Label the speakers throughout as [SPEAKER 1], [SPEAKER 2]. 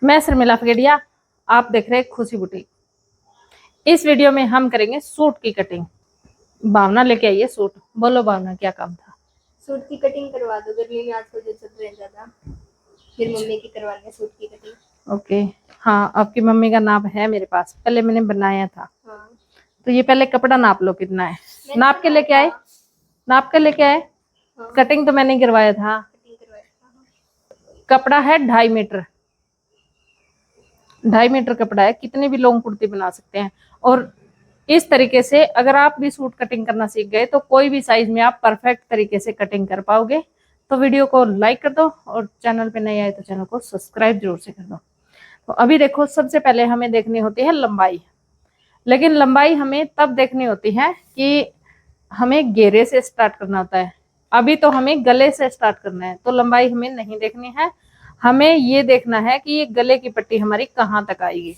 [SPEAKER 1] मैं शर्मिला फगेड़िया, आप देख रहे हैं खुशी बुटीक। इस वीडियो में हम करेंगे सूट की कटिंग। भावना लेके आई है सूट। बोलो भावना, क्या काम था?
[SPEAKER 2] सूट की कटिंग करवा दो, गर्मी में आजकल जो चल रहे हैं ज्यादा। फिर मम्मी की करवानी है सूट की कटिंग।
[SPEAKER 1] ओके। हाँ, आपकी मम्मी का नाप है मेरे पास, पहले मैंने बनाया था।
[SPEAKER 2] हाँ,
[SPEAKER 1] तो ये पहले कपड़ा नाप लो कितना है। नाप के लेके आए? नाप के लेके आए?
[SPEAKER 2] हाँ,
[SPEAKER 1] कटिंग तो मैंने करवाया था।
[SPEAKER 2] कटिंग करवाया था।
[SPEAKER 1] कपड़ा है 2.5 मीटर। 2.5 मीटर कपड़ा है, कितनी भी लॉन्ग कुर्ती बना सकते हैं। और इस तरीके से अगर आप भी सूट कटिंग करना सीख गए तो कोई भी साइज में आप परफेक्ट तरीके से कटिंग कर पाओगे। तो वीडियो को लाइक कर दो और चैनल पे नए आए तो चैनल को सब्सक्राइब जरूर से कर दो। तो अभी देखो, सबसे पहले हमें देखनी होती है लंबाई। लेकिन लंबाई हमें तब देखनी होती है कि हमें घेरे से स्टार्ट करना होता है। अभी तो हमें गले से स्टार्ट करना है, तो लंबाई हमें नहीं देखनी है। हमें ये देखना है कि ये गले की पट्टी हमारी कहाँ तक आएगी।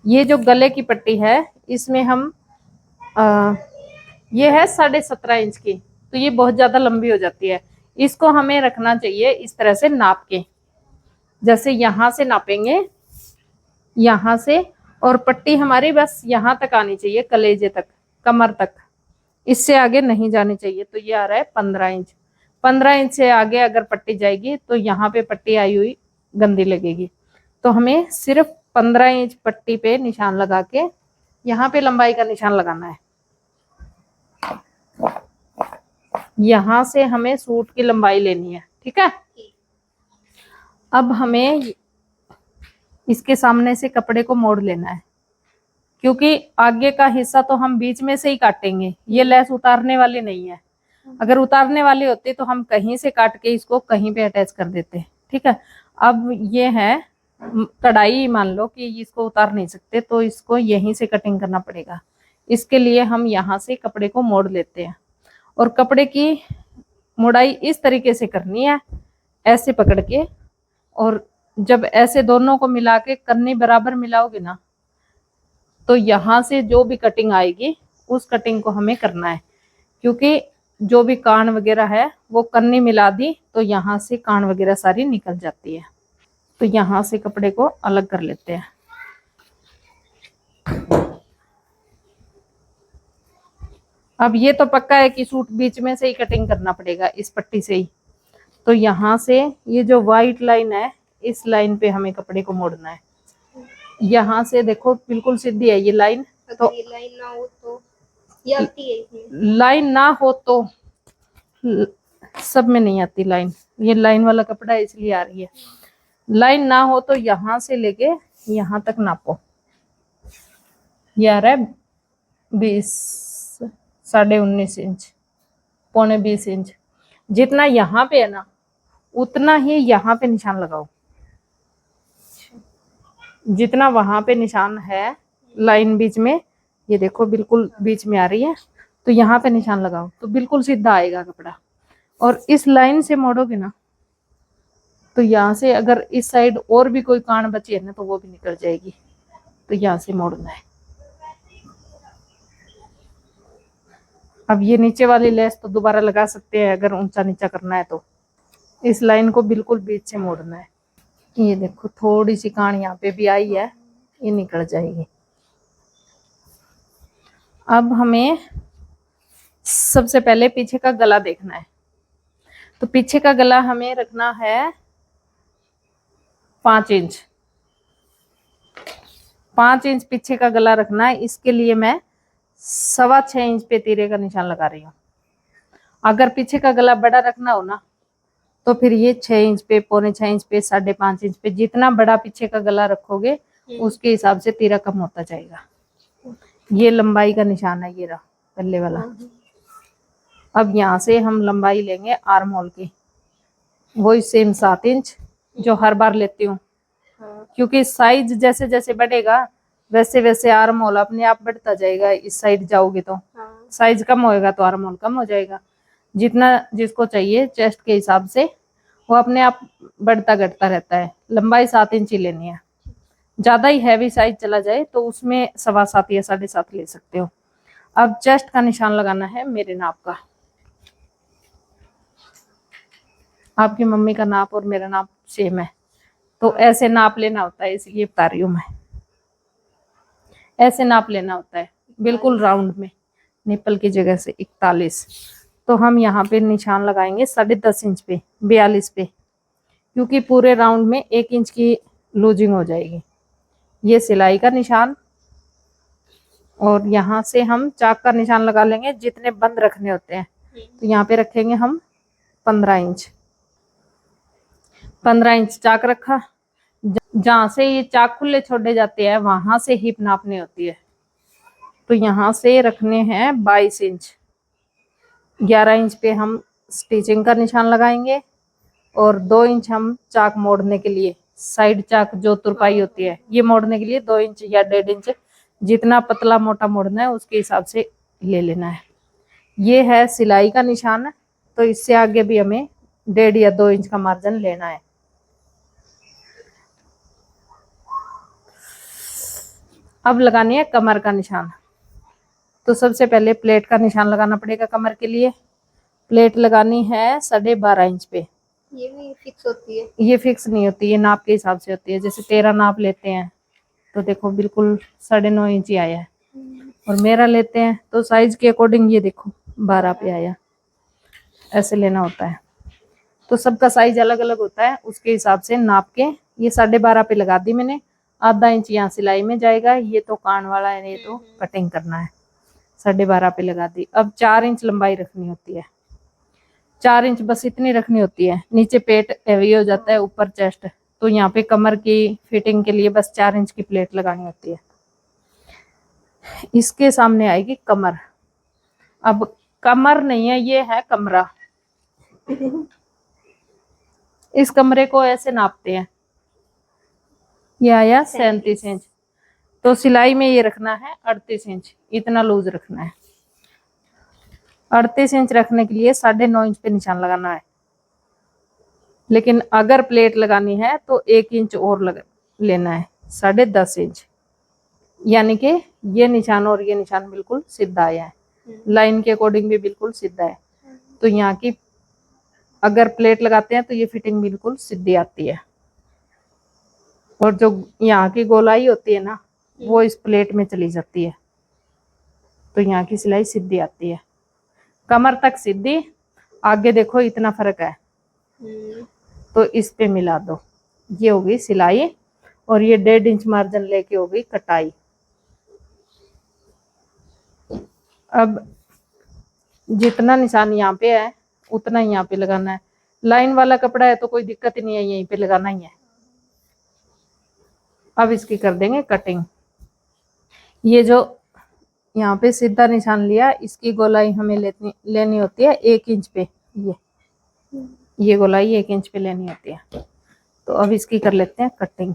[SPEAKER 1] ये जो गले की पट्टी है, इसमें हम ये है 17.5 इंच की, तो ये बहुत ज्यादा लंबी हो जाती है। इसको हमें रखना चाहिए इस तरह से नाप के, जैसे यहां से नापेंगे, यहां से। और पट्टी हमारी बस यहां तक आनी चाहिए, कलेजे तक, कमर तक। इससे आगे नहीं जानी चाहिए। तो ये आ रहा है 15 इंच। 15 इंच से आगे अगर पट्टी जाएगी तो यहाँ पे पट्टी आई हुई गंदी लगेगी। तो हमें सिर्फ 15 इंच पट्टी पे निशान लगा के यहाँ पे लंबाई का निशान लगाना है। यहां से हमें सूट की लंबाई लेनी है, ठीक है। अब हमें इसके सामने से कपड़े को मोड़ लेना है, क्योंकि आगे का हिस्सा तो हम बीच में से ही काटेंगे। ये लेस उतारने वाली नहीं है। अगर उतारने वाली होती तो हम कहीं से काट के इसको कहीं पे अटैच कर देते, ठीक है। अब ये है कढ़ाई, मान लो कि इसको उतार नहीं सकते तो इसको यहीं से कटिंग करना पड़ेगा। इसके लिए हम यहाँ से कपड़े को मोड़ लेते हैं। और कपड़े की मोड़ाई इस तरीके से करनी है, ऐसे पकड़ के। और जब ऐसे दोनों को मिला के करनी बराबर मिलाओगे ना, तो यहाँ से जो भी कटिंग आएगी उस कटिंग को हमें करना है। क्योंकि जो भी कान वगैरह है वो करनी मिला दी तो यहाँ से कान वगैरह सारी निकल जाती है। तो यहाँ से कपड़े को अलग कर लेते हैं। अब ये तो पक्का है कि सूट बीच में से ही कटिंग करना पड़ेगा, इस पट्टी से ही। तो यहाँ से ये जो वाइट लाइन है, इस लाइन पे हमें कपड़े को मोड़ना है। यहाँ से देखो बिल्कुल सीधी है ये लाइन। तो
[SPEAKER 2] ये लाइन ना हो तो ये आती है इसमें।
[SPEAKER 1] लाइन ना हो तो सब में नहीं आती लाइन। ये लाइन वाला कपड़ा है इसलिए आ रही है। लाइन ना हो तो यहाँ से लेके यहाँ तक नापो। ये आ रहा है 20, 19.5 इंच, 19.25 इंच। जितना यहाँ पे है ना, उतना ही यहाँ पे निशान लगाओ। जितना वहां पे निशान है लाइन बीच में, ये देखो बिल्कुल बीच में आ रही है, तो यहाँ पे निशान लगाओ तो बिल्कुल सीधा आएगा कपड़ा। और इस लाइन से मोड़ोगे ना, तो यहाँ से अगर इस साइड और भी कोई कान बची है ना तो वो भी निकल जाएगी। तो यहाँ से मोड़ना है। अब ये नीचे वाली लेस तो दोबारा लगा सकते हैं अगर ऊंचा नीचा करना है तो। इस लाइन को बिल्कुल बीच से मोड़ना है। ये देखो थोड़ी सी कान यहाँ पे भी आई है, ये निकल जाएगी। अब हमें सबसे पहले पीछे का गला देखना है। तो पीछे का गला हमें रखना है 5 इंच। 5 इंच पीछे का गला रखना है। इसके लिए मैं 6.25 इंच पे तीरे का निशान लगा रही हूँ। अगर पीछे का गला बड़ा रखना हो ना, तो फिर ये 6 इंच पे, 6.25 इंच पे, 5.5 इंच पे, जितना बड़ा पीछे का गला रखोगे उसके हिसाब से तीरा कम होता जाएगा। ये लंबाई का निशान है, ये रहा पल्ले वाला। अब यहाँ से हम लंबाई लेंगे आर्म होल की, वही सेम 7 इंच जो हर बार लेती हूँ। क्योंकि साइज जैसे जैसे बढ़ेगा वैसे वैसे आर्म होल अपने आप बढ़ता जाएगा। इस साइड जाओगे तो साइज कम होएगा तो आर्म होल कम हो जाएगा। जितना जिसको चाहिए चेस्ट के हिसाब से वो अपने आप बढ़ता घटता रहता है। लंबाई 7 इंच ही लेनी है। ज्यादा ही हैवी साइज चला जाए तो उसमें 7.25 या 7.5 ले सकते हो। अब चेस्ट का निशान लगाना है मेरे नाप का। आपकी मम्मी का नाप और मेरा नाप सेम है, तो ऐसे नाप लेना होता है, इसलिए बता रही हूँ मैं। ऐसे नाप लेना होता है बिल्कुल राउंड में, निप्पल की जगह से 41। तो हम यहाँ पे निशान लगाएंगे 10.5 इंच पे, 42 पे, क्योंकि पूरे राउंड में 1 इंच की लूजिंग हो जाएगी। ये सिलाई का निशान, और यहाँ से हम चाक का निशान लगा लेंगे जितने बंद रखने होते हैं। तो यहाँ पे रखेंगे हम 15 इंच। 15 इंच चाक रखा। जहाँ से ये चाक खुले छोड़े जाते हैं वहां से हिप नापनी होती है। तो यहाँ से रखने हैं 22 इंच। 11 इंच पे हम स्टिचिंग का निशान लगाएंगे, और 2 इंच हम चाक मोड़ने के लिए, साइड चाक जो तुरपाई होती है, ये मोड़ने के लिए 2 इंच या 1.5 इंच, जितना पतला मोटा मोड़ना है उसके हिसाब से ले लेना है। ये है सिलाई का निशान, तो इससे आगे भी हमें 1.5 या 2 इंच का मार्जिन लेना है। अब लगानी है कमर का निशान। तो सबसे पहले प्लेट का निशान लगाना पड़ेगा कमर के लिए। प्लेट लगानी है 12.5 इंच पे।
[SPEAKER 2] ये भी फिक्स होती है?
[SPEAKER 1] ये फिक्स नहीं होती, ये नाप के हिसाब से होती है। जैसे 13 नाप लेते हैं तो देखो बिल्कुल 9.5 इंच ही आया है, और मेरा लेते हैं तो साइज के अकॉर्डिंग ये देखो 12 पे आया। ऐसे लेना होता है। तो सबका साइज अलग अलग होता है, उसके हिसाब से नाप के ये 12.5 पे लगा दी मैंने। आधा इंच यहाँ सिलाई में जाएगा, ये तो कान वाला है, ये तो कटिंग करना है। 12.5 पे लगा दी। अब 4 इंच लंबाई रखनी होती है। 4 इंच बस इतनी रखनी होती है। नीचे पेट हैवी हो जाता है, ऊपर चेस्ट, तो यहाँ पे कमर की फिटिंग के लिए बस 4 इंच की प्लेट लगानी होती है। इसके सामने आएगी कमर। अब कमर नहीं है, ये है कमरा। इस कमरे को ऐसे नापते हैं। ये आया 37 इंच। तो सिलाई में ये रखना है 38 इंच, इतना लूज रखना है। 38 इंच रखने के लिए 9.5 इंच पे निशान लगाना है। लेकिन अगर प्लेट लगानी है तो 1 इंच और लेना है, 10.5 इंच। यानी कि ये निशान और ये निशान बिल्कुल सीधा आया है, लाइन के अकॉर्डिंग भी बिल्कुल सीधा है। तो यहाँ की अगर प्लेट लगाते हैं तो ये फिटिंग बिल्कुल सीधी आती है, और जो यहाँ की गोलाई होती है ना, वो इस प्लेट में चली जाती है। तो यहाँ की सिलाई सीधी आती है, कमर तक सीधी। आगे देखो इतना फर्क है, तो इस पे मिला दो। ये होगी सिलाई, और ये 1.5 इंच मार्जिन लेके होगी कटाई। अब जितना निशान यहाँ पे है उतना यहाँ पे लगाना है। लाइन वाला कपड़ा है तो कोई दिक्कत ही नहीं है, यहीं पे लगाना ही है। अब इसकी कर देंगे कटिंग। ये जो यहाँ पे सीधा निशान लिया, इसकी गोलाई हमें लेनी होती है 1 इंच पे। ये गोलाई 1 इंच पे लेनी होती है। तो अब इसकी कर लेते हैं कटिंग।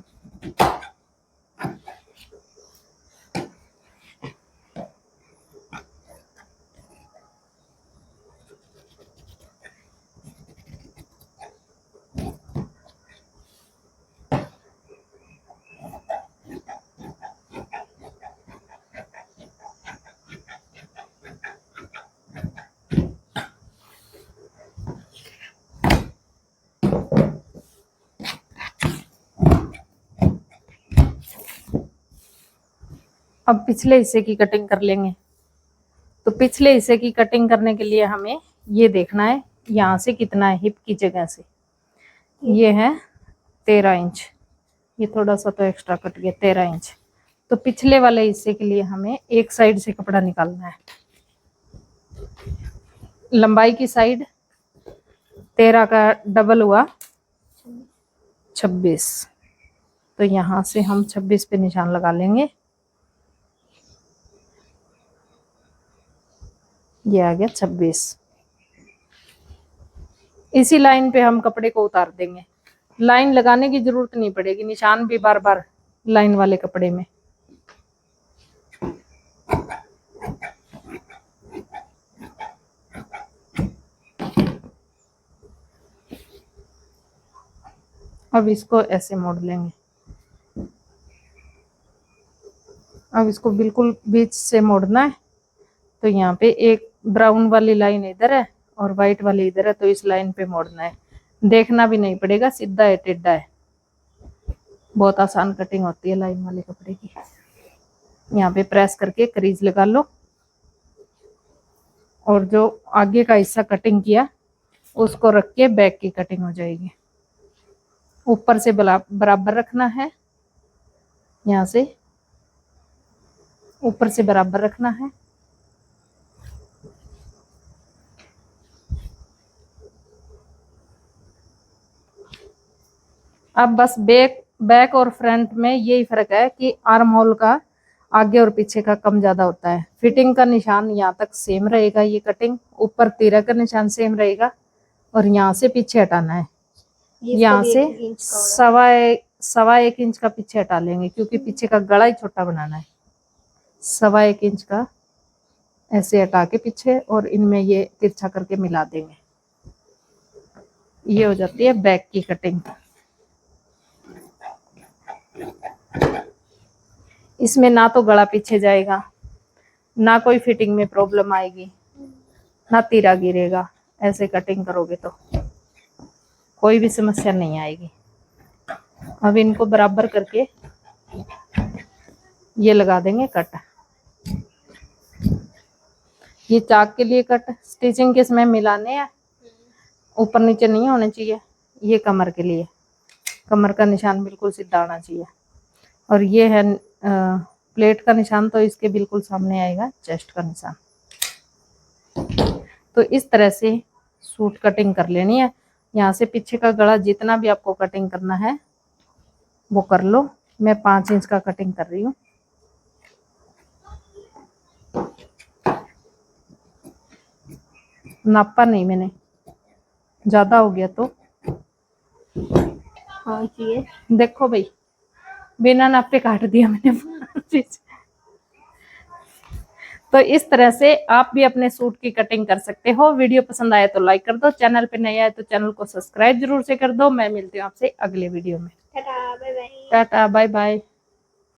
[SPEAKER 1] अब पिछले हिस्से की कटिंग कर लेंगे। तो पिछले हिस्से की कटिंग करने के लिए हमें ये देखना है यहाँ से कितना है हिप की जगह से। ये है 13 इंच, ये थोड़ा सा तो एक्स्ट्रा कट गया, 13 इंच। तो पिछले वाले हिस्से के लिए हमें एक साइड से कपड़ा निकालना है। लंबाई की साइड 13 का डबल हुआ 26। तो यहाँ से हम 26 पे निशान लगा लेंगे। ये आ गया 26। इसी लाइन पे हम कपड़े को उतार देंगे। लाइन लगाने की जरूरत नहीं पड़ेगी, निशान भी बार बार लाइन वाले कपड़े में। अब इसको ऐसे मोड़ लेंगे। अब इसको बिल्कुल बीच से मोड़ना है। तो यहाँ पे एक ब्राउन वाली लाइन इधर है और व्हाइट वाली इधर है, तो इस लाइन पे मोड़ना है। देखना भी नहीं पड़ेगा सीधा है टेढ़ा है। बहुत आसान कटिंग होती है लाइन वाले कपड़े की। यहाँ पे प्रेस करके क्रीज लगा लो और जो आगे का हिस्सा कटिंग किया उसको रख के बैक की कटिंग हो जाएगी। ऊपर से बराबर रखना है, यहाँ से ऊपर से बराबर रखना है। अब बस बैक और फ्रंट में यही फर्क है कि आर्म होल का आगे और पीछे का कम ज्यादा होता है। फिटिंग का निशान यहाँ तक सेम रहेगा, ये कटिंग ऊपर तीरा का निशान सेम रहेगा और यहाँ से पीछे हटाना है। यहाँ से 1.25 इंच का पीछे हटा लेंगे क्योंकि पीछे का गला ही छोटा बनाना है। 1.25 इंच का ऐसे हटा के पीछे और इनमें ये तिरछा करके मिला देंगे। ये हो जाती है बैक की कटिंग। इसमें ना तो गला पीछे जाएगा, ना कोई फिटिंग में प्रॉब्लम आएगी, ना तीरा गिरेगा। ऐसे कटिंग करोगे तो कोई भी समस्या नहीं आएगी। अब इनको बराबर करके ये लगा देंगे कट। ये चाक के लिए कट स्टिचिंग के समय मिलाने हैं, ऊपर नीचे नहीं होने चाहिए। ये कमर के लिए, कमर का निशान बिल्कुल सीधा आना चाहिए। और ये है प्लेट का निशान, तो इसके बिल्कुल सामने आएगा चेस्ट का निशान। तो इस तरह से सूट कटिंग कर लेनी है। यहाँ से पीछे का गला जितना भी आपको कटिंग करना है वो कर लो। मैं 5 इंच का कटिंग कर रही हूँ। नापा नहीं मैंने, ज्यादा हो गया तो
[SPEAKER 2] हाँ जी,
[SPEAKER 1] देखो भाई, बिना नापे काट दिया मैंने। तो इस तरह से आप भी अपने सूट की कटिंग कर सकते हो। वीडियो पसंद आया तो लाइक कर दो, चैनल पे नए आए तो चैनल को सब्सक्राइब जरूर से कर दो। मैं मिलती हूँ आपसे अगले वीडियो में।
[SPEAKER 2] Tata bye bye.
[SPEAKER 1] Tata bye bye.